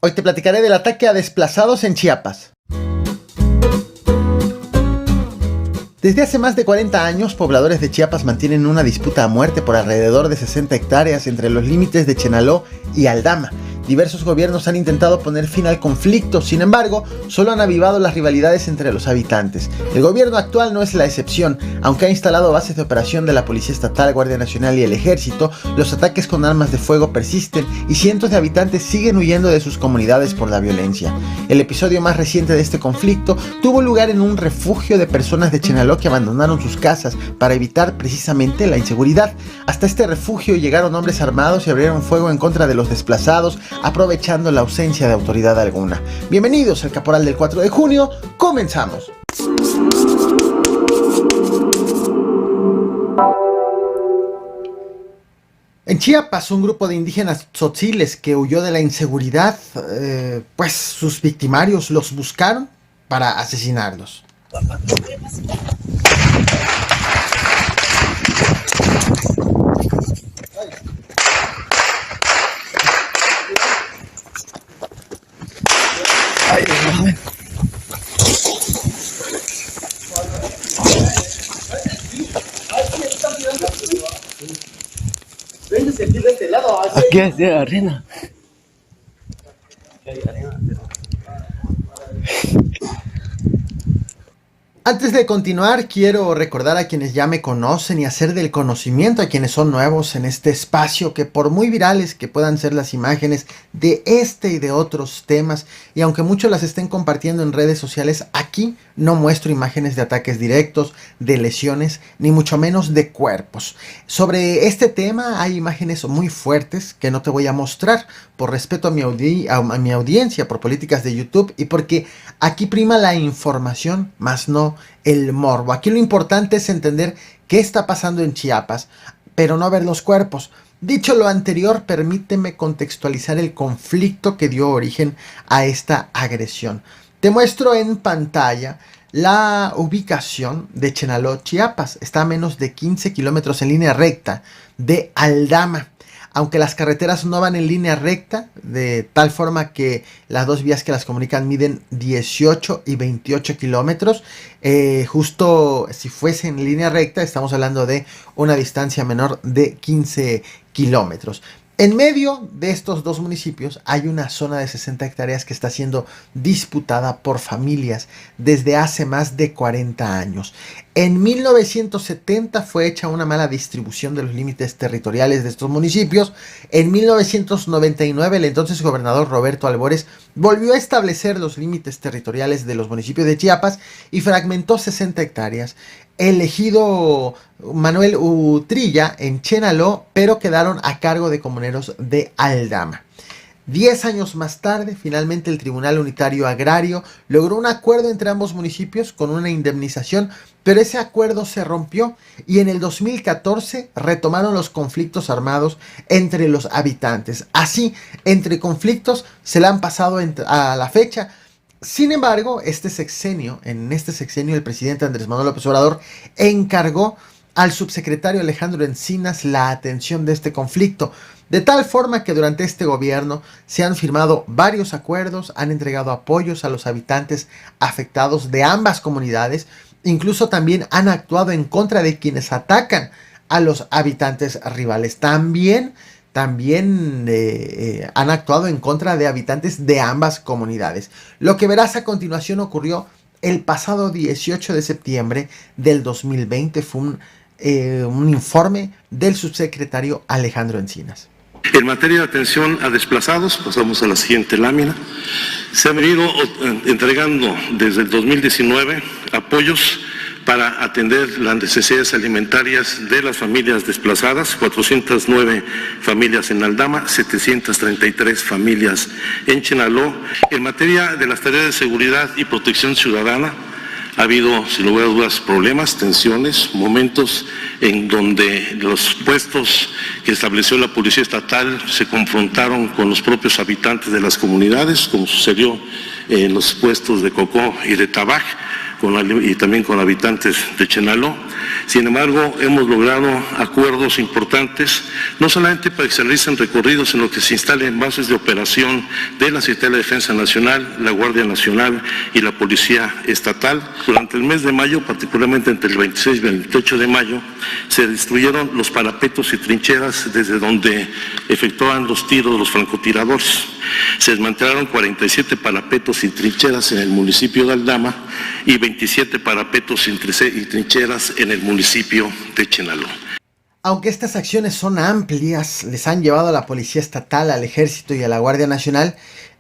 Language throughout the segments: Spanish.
Hoy te platicaré del ataque a desplazados en Chiapas. Desde hace más de 40 años, pobladores de Chiapas mantienen una disputa a muerte por alrededor de 60 hectáreas entre los límites de Chenaló y Aldama. Diversos gobiernos han intentado poner fin al conflicto, sin embargo, solo han avivado las rivalidades entre los habitantes. El gobierno actual no es la excepción, aunque ha instalado bases de operación de la Policía Estatal, Guardia Nacional y el Ejército. Los ataques con armas de fuego persisten y cientos de habitantes siguen huyendo de sus comunidades por la violencia. El episodio más reciente de este conflicto tuvo lugar en un refugio de personas de Chenaló que abandonaron sus casas para evitar precisamente la inseguridad. Hasta este refugio llegaron hombres armados y abrieron fuego en contra de los desplazados, aprovechando la ausencia de autoridad alguna. Bienvenidos al Caporal del 4 de junio, comenzamos. En Chiapas, un grupo de indígenas tzotziles que huyó de la inseguridad, pues sus victimarios los buscaron para asesinarlos. Aquí es de arena. Antes de continuar, quiero recordar a quienes ya me conocen y hacer del conocimiento a quienes son nuevos en este espacio que, por muy virales que puedan ser las imágenes de este y de otros temas, y aunque muchos las estén compartiendo en redes sociales, aquí no muestro imágenes de ataques directos, de lesiones, ni mucho menos de cuerpos. Sobre este tema hay imágenes muy fuertes que no te voy a mostrar por respeto a mi audiencia, por políticas de YouTube y porque aquí prima la información, más no el morbo. Aquí lo importante es entender qué está pasando en Chiapas, pero no ver los cuerpos. Dicho lo anterior, permíteme contextualizar el conflicto que dio origen a esta agresión. Te muestro en pantalla la ubicación de Chenaló, Chiapas. Está a menos de 15 kilómetros en línea recta de Aldama. Aunque las carreteras no van en línea recta, de tal forma que las dos vías que las comunican miden 18 y 28 kilómetros, justo si fuese en línea recta, estamos hablando de una distancia menor de 15 kilómetros. En medio de estos dos municipios hay una zona de 60 hectáreas que está siendo disputada por familias desde hace más de 40 años. En 1970 fue hecha una mala distribución de los límites territoriales de estos municipios. En 1999 el entonces gobernador Roberto Albores volvió a establecer los límites territoriales de los municipios de Chiapas y fragmentó 60 hectáreas. El ejido Manuel Utrilla en Chenaló, pero quedaron a cargo de comuneros de Aldama. 10 años más tarde, finalmente el Tribunal Unitario Agrario logró un acuerdo entre ambos municipios con una indemnización, pero ese acuerdo se rompió y en el 2014 retomaron los conflictos armados entre los habitantes. Así, entre conflictos se le han pasado a la fecha. Sin embargo, en este sexenio el presidente Andrés Manuel López Obrador encargó al subsecretario Alejandro Encinas la atención de este conflicto, de tal forma que durante este gobierno se han firmado varios acuerdos, han entregado apoyos a los habitantes afectados de ambas comunidades, incluso también han actuado en contra de quienes atacan a los habitantes rivales. También han actuado en contra de habitantes de ambas comunidades. Lo que verás a continuación ocurrió el pasado 18 de septiembre del 2020. Fue un informe del subsecretario Alejandro Encinas. En materia de atención a desplazados, pasamos a la siguiente lámina. Se han venido entregando desde el 2019 apoyos para atender las necesidades alimentarias de las familias desplazadas, 409 familias en Aldama, 733 familias en Chenaló. En materia de las tareas de seguridad y protección ciudadana, ha habido, sin lugar a dudas, problemas, tensiones, momentos en donde los puestos que estableció la Policía Estatal se confrontaron con los propios habitantes de las comunidades, como sucedió en los puestos de Cocó y de Tabac, y también con habitantes de Chenaló. Sin embargo, hemos logrado acuerdos importantes, no solamente para que se realicen recorridos, sino que se instalen bases de operación de la Secretaría de Defensa Nacional, la Guardia Nacional y la Policía Estatal. Durante el mes de mayo, particularmente entre el 26 y el 28 de mayo, se destruyeron los parapetos y trincheras desde donde efectuaban los tiros los francotiradores. Se desmantelaron 47 parapetos y trincheras en el municipio de Aldama y 27 parapetos y trincheras en el municipio de Chenaló. Aunque estas acciones son amplias, les han llevado a la Policía Estatal, al Ejército y a la Guardia Nacional,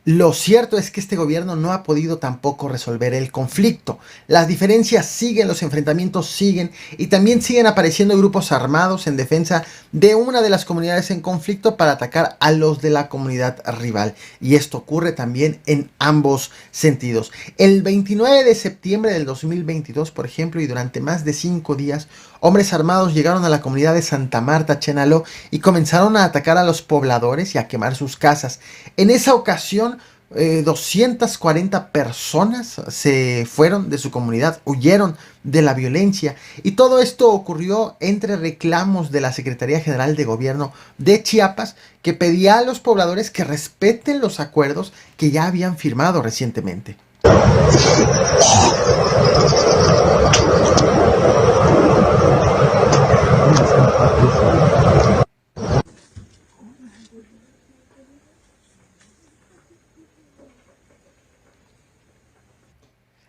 lo cierto es que este gobierno no ha podido tampoco resolver el conflicto. Las diferencias siguen, los enfrentamientos siguen y también siguen apareciendo grupos armados en defensa de una de las comunidades en conflicto para atacar a los de la comunidad rival. Y esto ocurre también en ambos sentidos. El 29 de septiembre del 2022, por ejemplo, y durante más de 5 días, hombres armados llegaron a la comunidad de Santa Marta, Chenaló, y comenzaron a atacar a los pobladores y a quemar sus casas. En esa ocasión, 240 personas se fueron de su comunidad, huyeron de la violencia, y todo esto ocurrió entre reclamos de la Secretaría General de Gobierno de Chiapas, que pedía a los pobladores que respeten los acuerdos que ya habían firmado recientemente.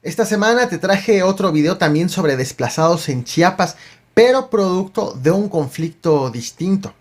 Esta semana te traje otro video también sobre desplazados en Chiapas, pero producto de un conflicto distinto.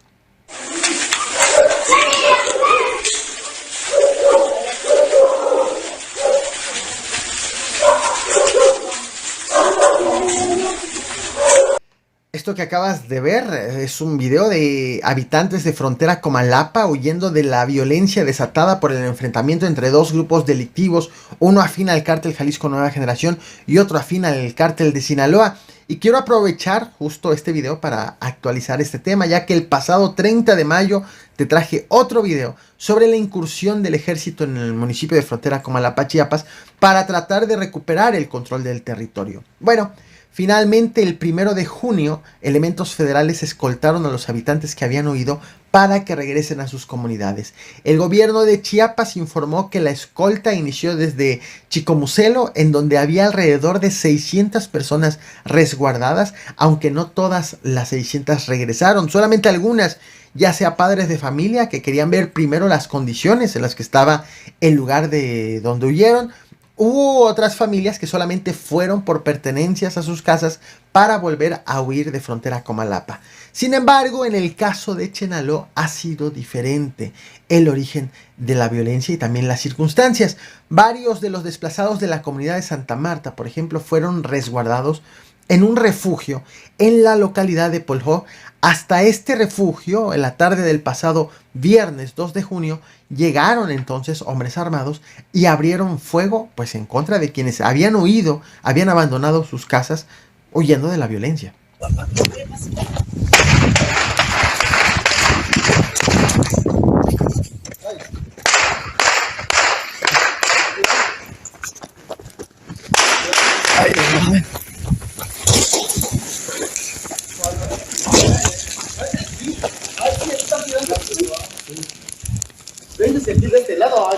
Esto que acabas de ver es un video de habitantes de frontera Comalapa huyendo de la violencia desatada por el enfrentamiento entre dos grupos delictivos, uno afín al cártel Jalisco Nueva Generación y otro afín al cártel de Sinaloa. Y quiero aprovechar justo este video para actualizar este tema, ya que el pasado 30 de mayo te traje otro video sobre la incursión del ejército en el municipio de frontera Comalapa, Chiapas, para tratar de recuperar el control del territorio. Bueno, finalmente, el 1 de junio, elementos federales escoltaron a los habitantes que habían huido para que regresen a sus comunidades. El gobierno de Chiapas informó que la escolta inició desde Chicomucelo, en donde había alrededor de 600 personas resguardadas, aunque no todas las 600 regresaron, solamente algunas, ya sea padres de familia que querían ver primero las condiciones en las que estaba el lugar de donde huyeron. Hubo otras familias que solamente fueron por pertenencias a sus casas para volver a huir de frontera Comalapa. Sin embargo, en el caso de Chenaló ha sido diferente el origen de la violencia y también las circunstancias. Varios de los desplazados de la comunidad de Santa Marta, por ejemplo, fueron resguardados en un refugio en la localidad de Poljó. Hasta este refugio, en la tarde del pasado viernes 2 de junio, llegaron entonces hombres armados y abrieron fuego pues en contra de quienes habían huido, habían abandonado sus casas huyendo de la violencia.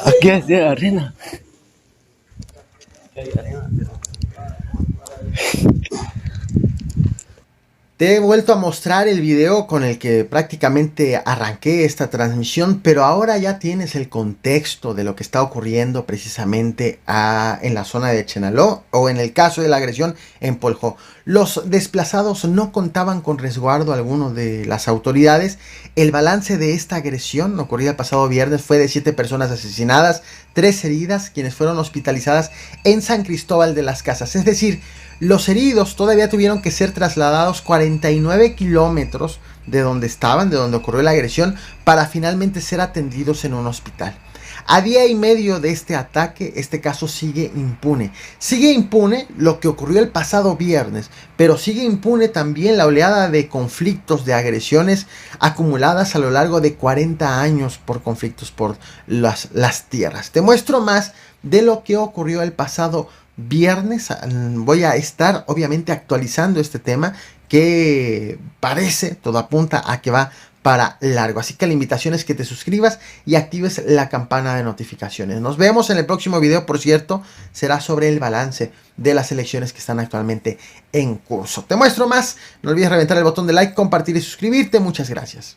Aquí es de arena. Te he vuelto a mostrar el video con el que prácticamente arranqué esta transmisión, pero ahora ya tienes el contexto de lo que está ocurriendo precisamente en la zona de Chenaló, o en el caso de la agresión en Poljó. Los desplazados no contaban con resguardo alguno de las autoridades. El balance de esta agresión ocurrida el pasado viernes fue de 7 personas asesinadas, 3 heridas, quienes fueron hospitalizadas en San Cristóbal de las Casas. Es decir, los heridos todavía tuvieron que ser trasladados 49 kilómetros de donde estaban, de donde ocurrió la agresión, para finalmente ser atendidos en un hospital. A día y medio de este ataque, este caso sigue impune. Sigue impune lo que ocurrió el pasado viernes, pero sigue impune también la oleada de conflictos, de agresiones acumuladas a lo largo de 40 años por conflictos por las tierras. Te muestro más de lo que ocurrió el pasado viernes voy a estar obviamente actualizando este tema que parece, todo apunta a que va para largo. Así que la invitación es que te suscribas y actives la campana de notificaciones. Nos vemos en el próximo video, por cierto, será sobre el balance de las elecciones que están actualmente en curso. Te muestro más, no olvides reventar el botón de like, compartir y suscribirte. Muchas gracias.